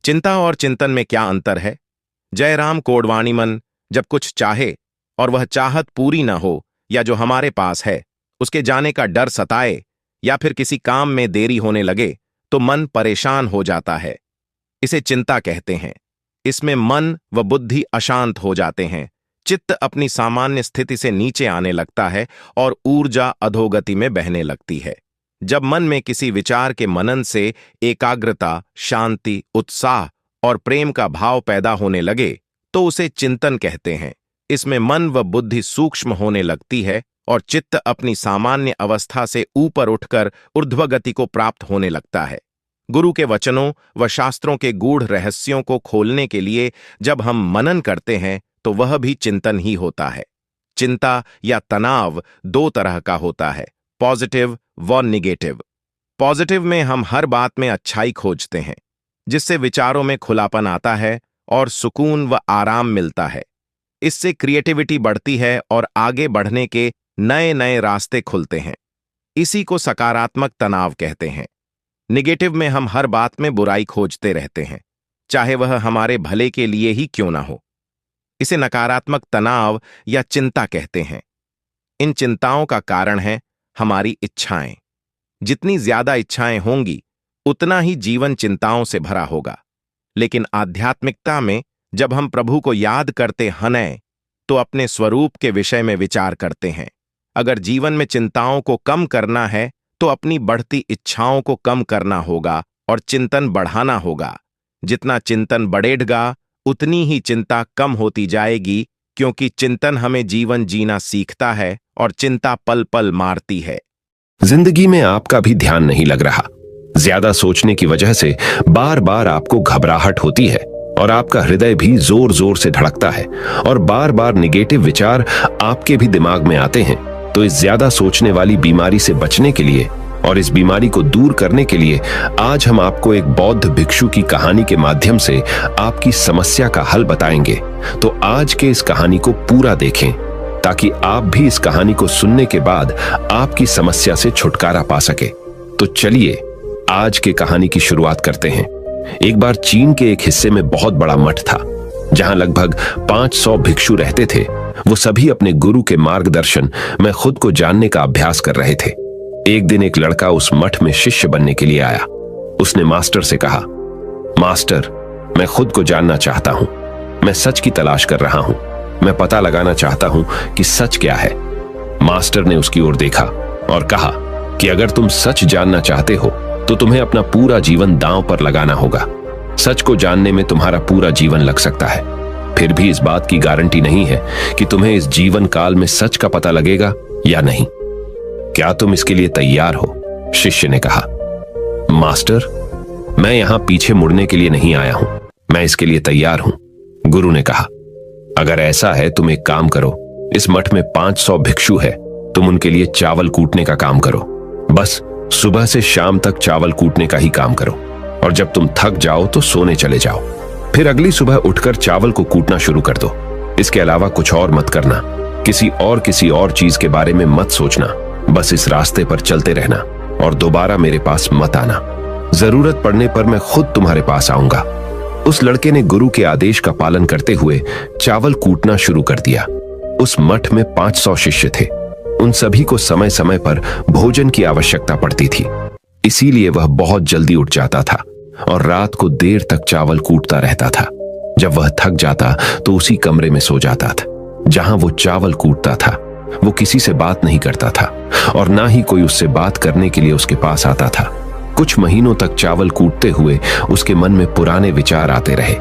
चिंता और चिंतन में क्या अंतर है? जयराम कोडवाणीमन। जब कुछ चाहे और वह चाहत पूरी न हो, या जो हमारे पास है उसके जाने का डर सताए, या फिर किसी काम में देरी होने लगे, तो मन परेशान हो जाता है। इसे चिंता कहते हैं। इसमें मन व बुद्धि अशांत हो जाते हैं, चित्त अपनी सामान्य स्थिति से नीचे आने लगता है और ऊर्जा अधोगति में बहने लगती है। जब मन में किसी विचार के मनन से एकाग्रता, शांति, उत्साह और प्रेम का भाव पैदा होने लगे, तो उसे चिंतन कहते हैं। इसमें मन व बुद्धि सूक्ष्म होने लगती है और चित्त अपनी सामान्य अवस्था से ऊपर उठकर ऊर्ध्वगति को प्राप्त होने लगता है। गुरु के वचनों व शास्त्रों के गूढ़ रहस्यों को खोलने के लिए जब हम मनन करते हैं, तो वह भी चिंतन ही होता है। चिंता या तनाव दो तरह का होता है, पॉजिटिव व निगेटिव। पॉजिटिव में हम हर बात में अच्छाई खोजते हैं, जिससे विचारों में खुलापन आता है और सुकून व आराम मिलता है। इससे क्रिएटिविटी बढ़ती है और आगे बढ़ने के नए नए रास्ते खुलते हैं। इसी को सकारात्मक तनाव कहते हैं। निगेटिव में हम हर बात में बुराई खोजते रहते हैं, चाहे वह हमारे भले के लिए ही क्यों ना हो। इसे नकारात्मक तनाव या चिंता कहते हैं। इन चिंताओं का कारण है हमारी इच्छाएं। जितनी ज्यादा इच्छाएं होंगी, उतना ही जीवन चिंताओं से भरा होगा। लेकिन आध्यात्मिकता में जब हम प्रभु को याद करते हैं, तो अपने स्वरूप के विषय में विचार करते हैं। अगर जीवन में चिंताओं को कम करना है, तो अपनी बढ़ती इच्छाओं को कम करना होगा और चिंतन बढ़ाना होगा। जितना चिंतन बढ़ेगा, उतनी ही चिंता कम होती जाएगी, क्योंकि चिंतन हमें जीवन जीना सीखता है और चिंता पल पल मारती है। जिंदगी में आपका भी ध्यान नहीं लग रहा। ज्यादा सोचने की वजह से बार बार आपको घबराहट होती है और आपका हृदय भी जोर जोर से धड़कता है और बार बार निगेटिव विचार आपके भी दिमाग में आते हैं। तो इस ज्यादा सोचने वाली बीमारी से बचने के लिए और इस बीमारी को दूर करने के लिए आज हम आपको एक बौद्ध भिक्षु की कहानी के माध्यम से आपकी समस्या का हल बताएंगे। तो आज के इस कहानी को पूरा देखें, ताकि आप भी इस कहानी को सुनने के बाद आपकी समस्या से छुटकारा पा सके। तो चलिए आज के कहानी की शुरुआत करते हैं। एक बार चीन के एक हिस्से में बहुत बड़ा मठ था, जहां लगभग 500 भिक्षु रहते थे। वो सभी अपने गुरु के मार्गदर्शन में खुद को जानने का अभ्यास कर रहे थे। एक दिन एक लड़का उस मठ में शिष्य बनने के लिए आया। उसने मास्टर से कहा, मास्टर, मैं खुद को जानना चाहता हूं। मैं सच की तलाश कर रहा हूं। मैं पता लगाना चाहता हूं कि सच क्या है। मास्टर ने उसकी ओर देखा और कहा कि अगर तुम सच जानना चाहते हो, तो तुम्हें अपना पूरा जीवन दांव पर लगाना होगा। सच को जानने में तुम्हारा पूरा जीवन लग सकता है। फिर भी इस बात की गारंटी नहीं है कि तुम्हें इस जीवन काल में सच का पता लगेगा या नहीं। क्या तुम इसके लिए तैयार हो? शिष्य ने कहा, मास्टर, मैं यहां पीछे मुड़ने के लिए नहीं आया हूं। मैं इसके लिए तैयार हूं। गुरु ने कहा, अगर ऐसा है, तुम एक काम करो। इस मठ में 500 भिक्षु है। तुम उनके लिए चावल कूटने का काम करो। बस सुबह से शाम तक चावल कूटने का ही काम करो, और जब तुम थक जाओ तो सोने चले जाओ। फिर अगली सुबह उठकर चावल को कूटना शुरू कर दो। इसके अलावा कुछ और मत करना। किसी और चीज के बारे में मत सोचना। बस इस रास्ते पर चलते रहना और दोबारा मेरे पास मत आना। जरूरत पड़ने पर मैं खुद तुम्हारे पास आऊंगा। उस लड़के ने गुरु के आदेश का पालन करते हुए चावल कूटना शुरू कर दिया। उस मठ में 500 शिष्य थे। उन सभी को समय समय पर भोजन की आवश्यकता पड़ती थी, इसीलिए वह बहुत जल्दी उठ जाता था और रात को देर तक चावल कूटता रहता था। जब वह थक जाता तो उसी कमरे में सो जाता था जहां वो चावल कूटता था। वो किसी से बात नहीं करता था और ना ही कोई उससे बात करने के लिए उसके पास आता था। कुछ महीनों तक चावल कूटते हुए उसके मन में पुराने विचार आते रहे,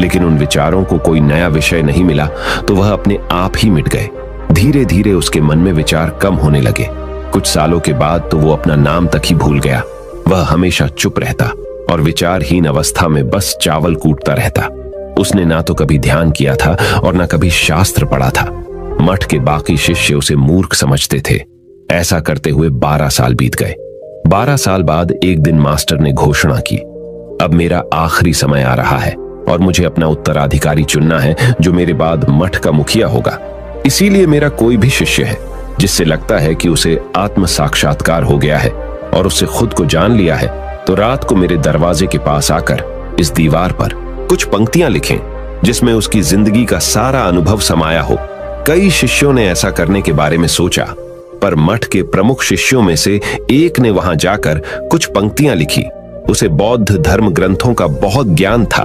लेकिन उन विचारों को कोई नया विषय नहीं मिला, तो वह अपने आप ही मिट गए। धीरे धीरे उसके मन में विचार कम होने लगे। कुछ सालों के बाद तो वो अपना नाम तक ही भूल गया। वह हमेशा चुप रहता और विचारहीन अवस्था में बस चावल कूटता रहता। उसने ना तो कभी ध्यान किया था और ना कभी शास्त्र पढ़ा था। मठ के बाकी शिष्य उसे मूर्ख समझते थे। ऐसा करते हुए 12 साल बीत गए। 12 साल बाद एक दिन मास्टर ने घोषणा की, अब मेरा आखिरी समय आ रहा है और मुझे अपना उत्तराधिकारी चुनना है, जो मेरे बाद मठ का मुखिया होगा। इसीलिए मेरा कोई भी शिष्य है जिससे लगता है कि उसे आत्म साक्षात्कार हो गया है और उससे खुद को जान लिया है, तो रात को मेरे दरवाजे के पास आकर इस दीवार पर कुछ पंक्तियां लिखें जिसमें उसकी जिंदगी का सारा अनुभव समाया हो। कई शिष्यों ने ऐसा करने के बारे में सोचा, पर मठ के प्रमुख शिष्यों में से एक ने वहां जाकर कुछ पंक्तियां लिखी। उसे बौद्ध धर्म ग्रंथों का बहुत ज्ञान था।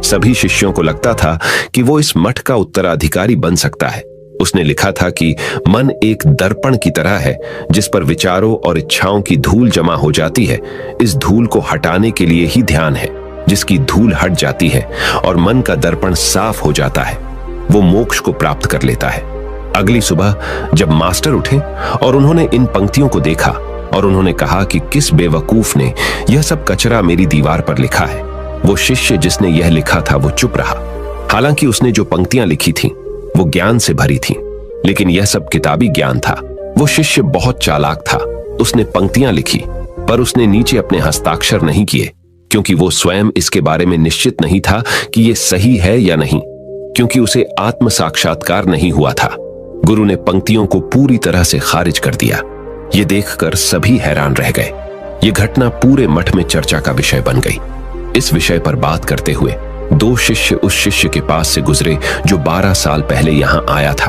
सभी शिष्यों को लगता था कि वो इस मठ का उत्तराधिकारी बन सकता है। उसने लिखा था कि मन एक दर्पण की तरह है जिस पर विचारों और इच्छाओं की धूल जमा हो जाती है। इस धूल को हटाने के लिए ही ध्यान है। जिसकी धूल हट जाती है और मन का दर्पण साफ हो जाता है, वो मोक्ष को प्राप्त कर लेता है। अगली सुबह जब मास्टर उठे और उन्होंने इन पंक्तियों को देखा और उन्होंने कहा कि किस बेवकूफ ने यह सब कचरा मेरी दीवार पर लिखा है। वो शिष्य जिसने यह लिखा था वो चुप रहा। हालांकि उसने जो पंक्तियां लिखी थीं वो ज्ञान से भरी थीं, लेकिन यह सब किताबी ज्ञान था। वो शिष्य बहुत चालाक था। उसने पंक्तियां लिखी, पर उसने नीचे अपने हस्ताक्षर नहीं किए, क्योंकि वो स्वयं इसके बारे में निश्चित नहीं था कि यह सही है या नहीं, क्योंकि उसे आत्म साक्षात्कार नहीं हुआ था। गुरु ने पंक्तियों को पूरी तरह से खारिज कर दिया। ये देखकर सभी हैरान रह गए। ये घटना पूरे मठ में चर्चा का विषय बन गई। इस विषय पर बात करते हुए दो शिष्य उस शिष्य के पास से गुजरे जो 12 साल पहले यहां आया था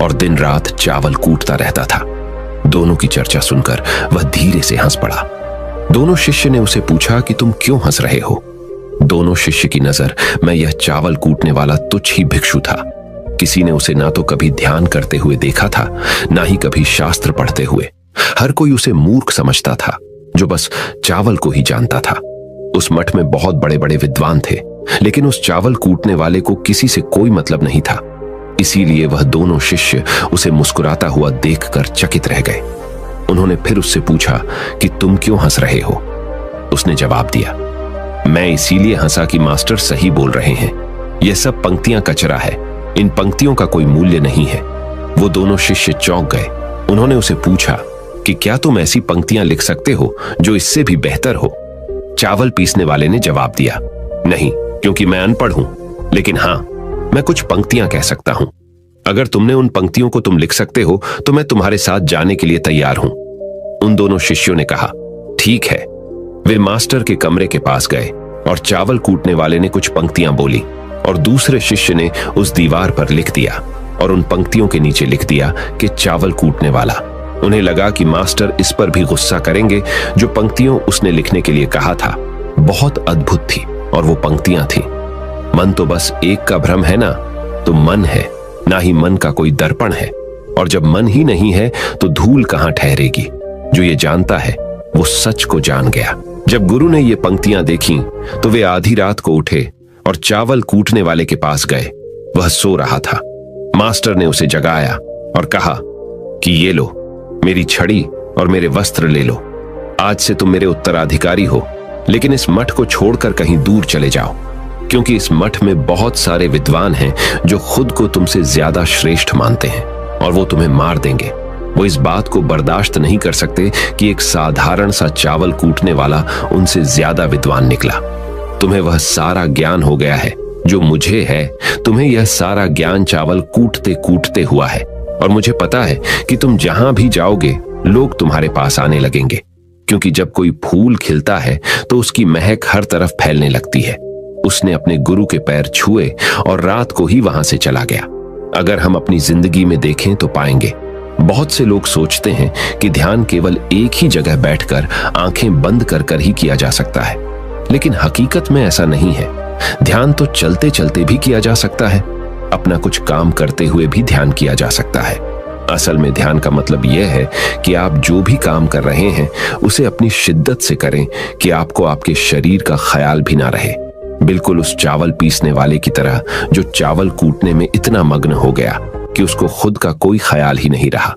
और दिन रात चावल कूटता रहता था। दोनों की चर्चा सुनकर वह धीरे से हंस पड़ा। दोनों शिष्य ने उसे पूछा कि तुम क्यों हंस रहे हो। दोनों शिष्य की नजर में यह चावल कूटने वाला तुच्छ ही भिक्षु था। किसी ने उसे ना तो कभी ध्यान करते हुए देखा था, ना ही कभी शास्त्र पढ़ते हुए। हर कोई उसे मूर्ख समझता था जो बस चावल को ही जानता था। उस मठ में बहुत बड़े बड़े विद्वान थे, लेकिन उस चावल कूटने वाले को किसी से कोई मतलब नहीं था। इसीलिए वह दोनों शिष्य उसे मुस्कुराता हुआ देखकर चकित रह गए। उन्होंने फिर उससे पूछा कि तुम क्यों हंस रहे हो। उसने जवाब दिया, मैं इसीलिए हंसा कि मास्टर सही बोल रहे हैं। यह सब पंक्तियां कचरा है। इन पंक्तियों का कोई मूल्य नहीं है। वो दोनों शिष्य चौंक गए। उन्होंने उसे पूछा कि क्या तुम ऐसी पंक्तियां लिख सकते हो जो इससे भी बेहतर हो। चावल पीसने वाले ने जवाब दिया, नहीं, क्योंकि मैं अनपढ़ हूं, लेकिन हां, मैं कुछ पंक्तियां कह सकता हूं। अगर तुमने उन पंक्तियों को तुम लिख सकते हो तो मैं तुम्हारे साथ जाने के लिए तैयार हूं। उन दोनों शिष्यों ने कहा, ठीक है। वे मास्टर के कमरे के पास गए और चावल कूटने वाले ने कुछ पंक्तियां बोली और दूसरे शिष्य ने उस दीवार पर लिख दिया और उन पंक्तियों के नीचे लिख दिया कि चावल कूटने वाला। उन्हें लगा कि मास्टर इस पर भी गुस्सा करेंगे। जो पंक्तियों उसने लिखने के लिए कहा था बहुत अद्भुत थी और वो पंक्तियां थी, मन तो बस एक का भ्रम है ना, तो मन है, ना ही मन का कोई दर्पण है। और जब मन ही नहीं है तो धूल कहां ठहरेगी। जो ये जानता है वो सच को जान गया। जब गुरु ने ये पंक्तियां देखी तो वे आधी रात को उठे और चावल कूटने वाले के पास गए। वह सो रहा था। मास्टर ने उसे जगाया और कहा कि ये लो, मेरी छड़ी और मेरे वस्त्र ले लो। आज से तुम मेरे उत्तराधिकारी हो, लेकिन इस मठ को छोड़कर कहीं दूर चले जाओ, क्योंकि इस मठ में बहुत सारे विद्वान हैं जो खुद को तुमसे ज्यादा श्रेष्ठ मानते हैं और वो तुम्हें मार देंगे। वो इस बात को बर्दाश्त नहीं कर सकते कि एक साधारण सा चावल कूटने वाला उनसे ज्यादा विद्वान निकला। तुम्हें वह सारा ज्ञान हो गया है जो मुझे है। तुम्हें यह सारा ज्ञान चावल कूटते कूटते हुआ है और मुझे पता है कि तुम जहां भी जाओगे लोग तुम्हारे पास आने लगेंगे, क्योंकि जब कोई फूल खिलता है तो उसकी महक हर तरफ फैलने लगती है। उसने अपने गुरु के पैर छुए और रात को ही वहां से चला गया। अगर हम अपनी जिंदगी में देखें तो पाएंगे बहुत से लोग सोचते हैं कि ध्यान केवल एक ही जगह बैठकर आंखें बंद कर कर ही किया जा सकता है, लेकिन हकीकत में ऐसा नहीं है। ध्यान तो चलते चलते भी किया जा सकता है। अपना कुछ काम करते हुए भी ध्यान किया जा सकता है। असल में ध्यान का मतलब यह है कि आप जो भी काम कर रहे हैं उसे अपनी शिद्दत से करें कि आपको आपके शरीर का ख्याल भी ना रहे। बिल्कुल उस चावल पीसने वाले की तरह जो चावल कूटने में इतना मग्न हो गया कि उसको खुद का कोई ख्याल ही नहीं रहा।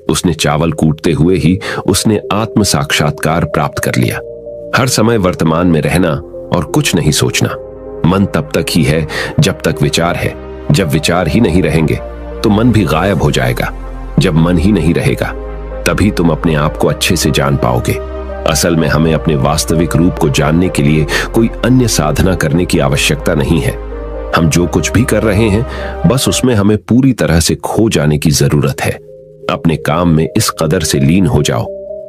उसने चावल कूटते हुए ही उसने आत्म साक्षात्कार प्राप्त कर लिया। हर समय वर्तमान में रहना और कुछ नहीं सोचना। मन तब तक ही है जब तक विचार है। जब विचार ही नहीं रहेंगे तो मन भी गायब हो जाएगा। जब मन ही नहीं रहेगा तभी तुम अपने आप को अच्छे से जान पाओगे। असल में हमें अपने वास्तविक रूप को जानने के लिए कोई अन्य साधना करने की आवश्यकता नहीं है। हम जो कुछ भी कर रहे हैं बस उसमें हमें पूरी तरह से खो जाने की जरूरत है। अपने काम में इस कदर से लीन हो जाओ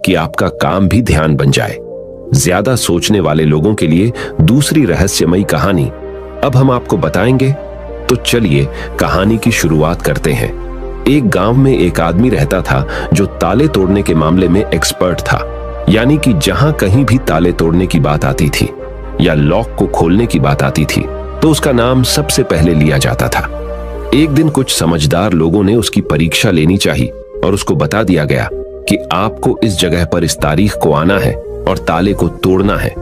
कि आपका काम भी ध्यान बन जाए। ज्यादा सोचने वाले लोगों के लिए दूसरी रहस्यमयी कहानी अब हम आपको बताएंगे। तो चलिए कहानी की शुरुआत करते हैं। एक गांव में एक आदमी रहता था जो ताले तोड़ने के मामले में एक्सपर्ट था। यानी कि जहां कहीं भी ताले तोड़ने की बात आती थी या लॉक को खोलने की बात आती थी तो उसका नाम सबसे पहले लिया जाता था। एक दिन कुछ समझदार लोगों ने उसकी परीक्षा लेनी चाहिए और उसको बता दिया गया कि आपको इस जगह पर इस तारीख को आना है और ताले को तोड़ना है।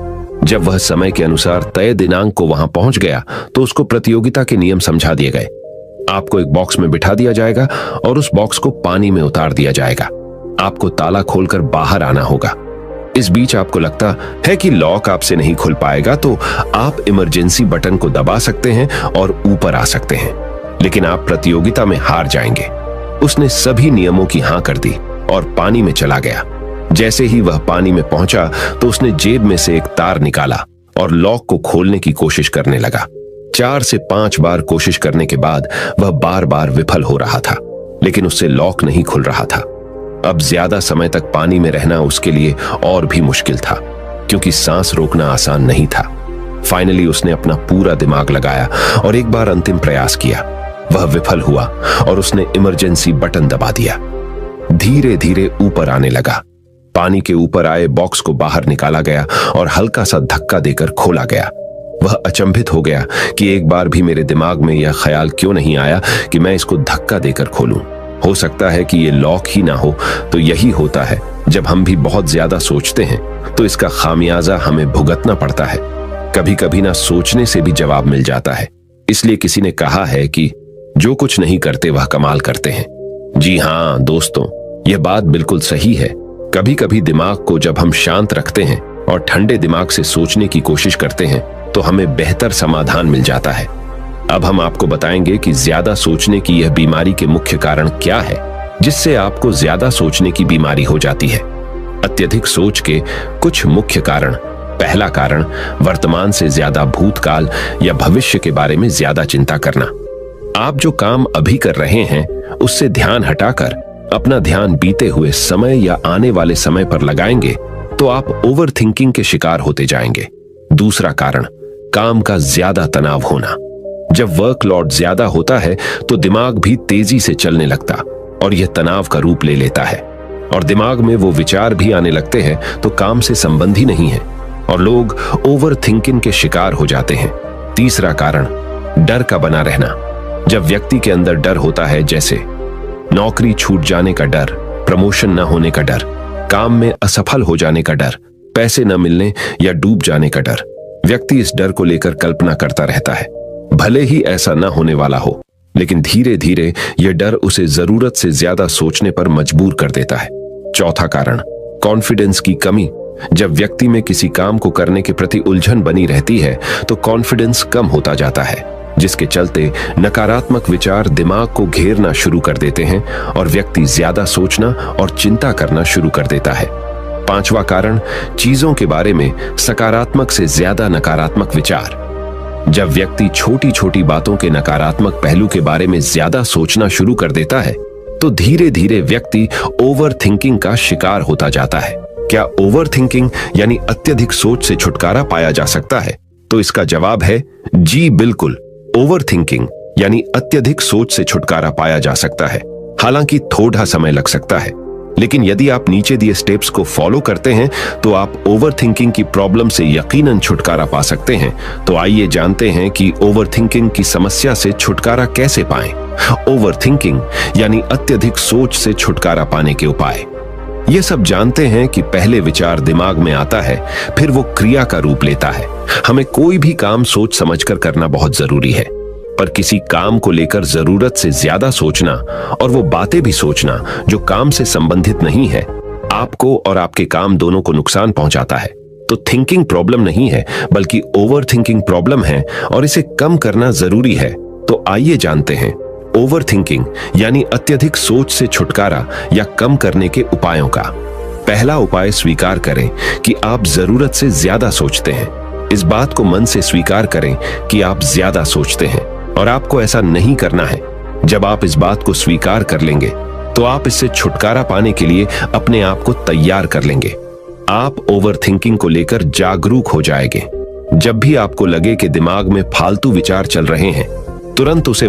जब वह समय के अनुसार तय दिनांक को वहां पहुंच गया तो उसको प्रतियोगिता के नियम समझा दिए गए। आपको एक बॉक्स में बिठा दिया जाएगा और उस बॉक्स को पानी में उतार दिया जाएगा। आपको ताला खोलकर बाहर आना होगा। इस बीच आपको लगता है कि लॉक आपसे नहीं खुल पाएगा तो आप इमरजेंसी बटन को दबा सकते हैं और ऊपर आ सकते हैं, लेकिन आप प्रतियोगिता में हार जाएंगे। उसने सभी नियमों की हां कर दी और पानी में चला गया। जैसे ही वह पानी में पहुंचा तो उसने जेब में से एक तार निकाला और लॉक को खोलने की कोशिश करने लगा। 4 से 5 बार कोशिश करने के बाद वह बार बार विफल हो रहा था, लेकिन उससे लॉक नहीं खुल रहा था। अब ज्यादा समय तक पानी में रहना उसके लिए और भी मुश्किल था, क्योंकि सांस रोकना आसान नहीं था। फाइनली उसने अपना पूरा दिमाग लगाया और एक बार अंतिम प्रयास किया। वह विफल हुआ और उसने इमरजेंसी बटन दबा दिया। धीरे धीरे ऊपर आने लगा। पानी के ऊपर आए बॉक्स को बाहर निकाला गया और हल्का सा धक्का देकर खोला गया। वह अचंभित हो गया कि एक बार भी मेरे दिमाग में यह ख्याल क्यों नहीं आया कि मैं इसको धक्का देकर खोलूं। हो सकता है कि यह लॉक ही ना हो। तो यही होता है, जब हम भी बहुत ज्यादा सोचते हैं तो इसका खामियाजा हमें भुगतना पड़ता है। कभी कभी ना सोचने से भी जवाब मिल जाता है। इसलिए किसी ने कहा है कि जो कुछ नहीं करते वह कमाल करते हैं। जी हां दोस्तों, यह बात बिल्कुल सही है। कभी कभी दिमाग को जब हम शांत रखते हैं और ठंडे दिमाग से सोचने की कोशिश करते हैं तो हमें बेहतर समाधान मिल जाता है। अब हम आपको बताएंगे कि ज्यादा सोचने की यह बीमारी के मुख्य कारण क्या है, जिससे आपको ज्यादा सोचने की बीमारी हो जाती है। अत्यधिक सोच के कुछ मुख्य कारण। पहला कारण, वर्तमान से ज्यादा भूतकाल या भविष्य के बारे में ज्यादा चिंता करना। आप जो काम अभी कर रहे हैं उससे ध्यान हटाकर अपना ध्यान बीते हुए समय या आने वाले समय पर लगाएंगे तो आप ओवर थिंकिंग के शिकार होते जाएंगे। दूसरा कारण, काम का ज्यादा तनाव होना। जब वर्कलोड ज्यादा होता है तो दिमाग भी तेजी से चलने लगता और यह तनाव का रूप ले लेता है और दिमाग में वो विचार भी आने लगते हैं तो काम से संबंधी नहीं है और लोग ओवर थिंकिंग के शिकार हो जाते हैं। तीसरा कारण, डर का बना रहना। जब व्यक्ति के अंदर डर होता है, जैसे नौकरी छूट जाने का डर, प्रमोशन न होने का डर, काम में असफल हो जाने का डर, पैसे न मिलने या डूब जाने का डर, व्यक्ति इस डर को लेकर कल्पना करता रहता है। भले ही ऐसा न होने वाला हो, लेकिन धीरे धीरे यह डर उसे जरूरत से ज्यादा सोचने पर मजबूर कर देता है। चौथा कारण, कॉन्फिडेंस की कमी। जब व्यक्ति में किसी काम को करने के प्रति उलझन बनी रहती है तो कॉन्फिडेंस कम होता जाता है, जिसके चलते नकारात्मक विचार दिमाग को घेरना शुरू कर देते हैं और व्यक्ति ज्यादा सोचना और चिंता करना शुरू कर देता है। पांचवा कारण, चीजों के बारे में सकारात्मक से ज्यादा नकारात्मक विचार। जब व्यक्ति छोटी छोटी बातों के नकारात्मक पहलू के बारे में ज्यादा सोचना शुरू कर देता है तो धीरे धीरे व्यक्ति ओवर थिंकिंग का शिकार होता जाता है। क्या ओवर थिंकिंग यानी अत्यधिक सोच से छुटकारा पाया जा सकता है? तो इसका जवाब है जी बिल्कुल। ओवर थिंकिंग यानी अत्यधिक सोच से छुटकारा पाया जा सकता है। हालांकि थोड़ा समय लग सकता है, लेकिन यदि आप नीचे दिए स्टेप्स को फॉलो करते हैं तो आप ओवर थिंकिंग की प्रॉब्लम से यकीनन छुटकारा पा सकते हैं। तो आइए जानते हैं कि ओवर थिंकिंग की समस्या से छुटकारा कैसे पाएं। ओवर थिंकिंग यानी अत्यधिक सोच से छुटकारा पाने के उपाय। ये सब जानते हैं कि पहले विचार दिमाग में आता है, फिर वो क्रिया का रूप लेता है। हमें कोई भी काम सोच समझकर करना बहुत जरूरी है, पर किसी काम को लेकर जरूरत से ज्यादा सोचना और वो बातें भी सोचना जो काम से संबंधित नहीं है, आपको और आपके काम दोनों को नुकसान पहुंचाता है। तो थिंकिंग प्रॉब्लम नहीं है, बल्कि ओवर थिंकिंग प्रॉब्लम है और इसे कम करना जरूरी है। तो आइए जानते हैं ओवर थिंकिंग यानी अत्यधिक सोच से छुटकारा या कम करने के उपायों का। पहला उपाय, स्वीकार करें कि आप जरूरत से ज्यादा सोचते हैं। इस बात को मन से स्वीकार करें कि आप ज्यादा सोचते हैं और आपको ऐसा नहीं करना है। जब आप इस बात को स्वीकार कर लेंगे तो आप इससे छुटकारा पाने के लिए अपने आप को तैयार कर लेंगे। आप ओवरथिंकिंग को लेकर जागरूक हो जाएंगे। जब भी आपको लगे कि दिमाग में फालतू विचार चल रहे हैं, तुरंत उसे